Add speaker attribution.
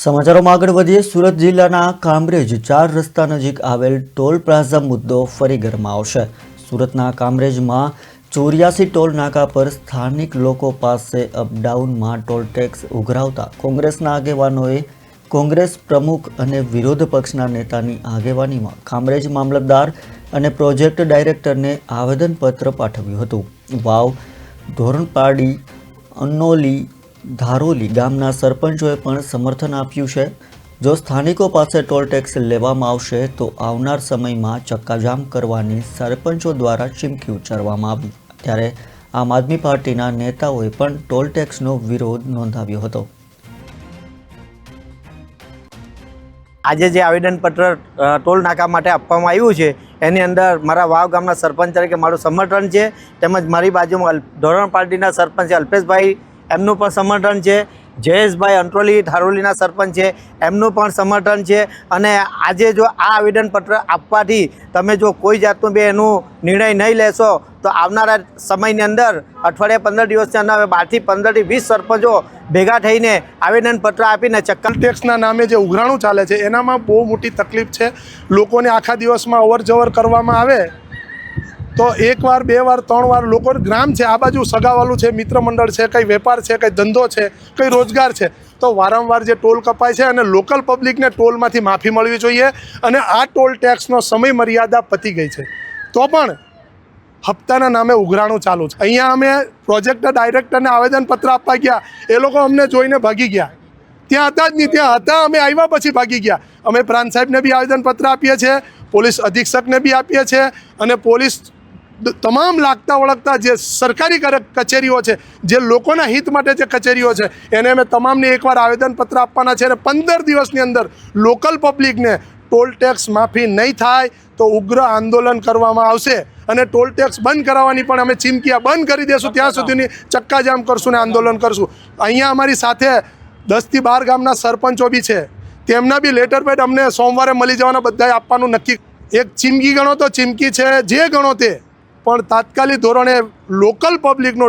Speaker 1: સમાચારોમાં આગળ વધીએ. સુરત જિલ્લાના કામરેજ 4 રસ્તા નજીક આવેલ ટોલ પ્લાઝા મુદ્દો ફરી ગરમાવશે. સુરતના કામરેજમાં 84 ટોલ નાકા પર સ્થાનિક લોકો પાસે અપડાઉનમાં ટોલ ટેક્સ ઉઘરાવતા કોંગ્રેસના આગેવાનોએ કોંગ્રેસ પ્રમુખ અને વિરોધ પક્ષના નેતાની આગેવાનીમાં કામરેજ મામલતદાર અને પ્રોજેક્ટ ડાયરેક્ટરને આવેદનપત્ર પાઠવ્યું હતું. વાવ, ધોરણપાડી, અનોલી, ધારોલી ગામના સરપંચોએ પણ સમર્થન આપ્યું છે. જો સ્થાનિકો પાસે ટોલ ટેક્સ લેવામાં આવશે તો આવનાર સમયમાં ચક્કાજામ કરવાની સરપંચો દ્વારા ચીમકી ઉચ્ચારવામાં આવી. ત્યારે આમ આદમી પાર્ટીના નેતાઓએ પણ ટોલ ટેક્સનો વિરોધ નોંધાવ્યો હતો.
Speaker 2: આજે જે આવેદનપત્ર ટોલ નાકા માટે આપવામાં આવ્યું છે એની અંદર મારા વાવ ગામના સરપંચ તરીકે મારું સમર્થન છે, તેમજ મારી બાજુમાં ધોરણ પાર્ટીના સરપંચ છે અલ્પેશભાઈ, એમનું પણ સમર્થન છે. જયેશભાઈ અંટ્રોલી ધારોલીના સરપંચ છે, એમનું પણ સમર્થન છે. અને આજે જો આ આવેદનપત્ર આપવાથી તમે જો કોઈ જાતનું બી એનું નિર્ણય નહીં લેશો તો આવનારા સમયની અંદર અઠવાડિયા 15 દિવસની અંદર 12 થી 15 થી 20 સરપંચો ભેગા થઈને આવેદનપત્ર આપીને ચક્કા
Speaker 3: ટેક્સના નામે જે ઉઘરાણું ચાલે છે એનામાં બહુ મોટી તકલીફ છે. લોકોને આખા દિવસમાં અવર જવર કરવામાં આવે તો 1 વાર 2 વાર 3 વાર લોકો ગ્રામ છે, આ બાજુ સગાવાલું છે, મિત્ર મંડળ છે, કંઈ વેપાર છે, કંઈ ધંધો છે, કંઈ રોજગાર છે, તો વારંવાર જે ટોલ કપાય છે અને લોકલ પબ્લિકને ટોલમાંથી માફી મળવી જોઈએ. અને આ ટોલ ટેક્સનો સમય મર્યાદા પતી ગઈ છે તો પણ હપ્તાના નામે ઉઘરાણું ચાલુ છે. અહીંયા અમે પ્રોજેક્ટ ડાયરેક્ટરને આવેદનપત્ર આપવા ગયા, એ લોકો અમને જોઈને ભાગી ગયા. ત્યાં હતા જ નહીં, ત્યાં હતા, અમે આવ્યા પછી ભાગી ગયા. અમે પ્રાંત સાહેબને બી આવેદનપત્ર આપીએ છીએ, પોલીસ અધિક્ષકને બી આપીએ છીએ અને પોલીસ તમામ લાગતા વળગતા જે સરકારી કચેરીઓ છે, જે લોકોના હિત માટે જે કચેરીઓ છે, એને અમે તમામને એકવાર આવેદનપત્ર આપવાના છે. અને 15 દિવસની અંદર લોકલ પબ્લિકને ટોલ ટેક્સ માફી નહીં થાય તો ઉગ્ર આંદોલન કરવામાં આવશે. અને ટોલ ટેક્સ બંધ કરાવવાની પણ અમે ચીમકીયા બંધ કરી દેશું ત્યાં સુધીની ચક્કાજામ કરશું ને આંદોલન કરશું. અહીંયા અમારી સાથે 10 થી 12 ગામના સરપંચો બી છે, તેમના બી લેટર પેડ અમને સોમવારે મળી જવાના, બધાએ આપવાનું નક્કી. એક ચીમકી ગણો તો ચીમકી છે, જે ગણો તે, પણ તાત્કાલિક ધોરણે લોકલ પબ્લિકનો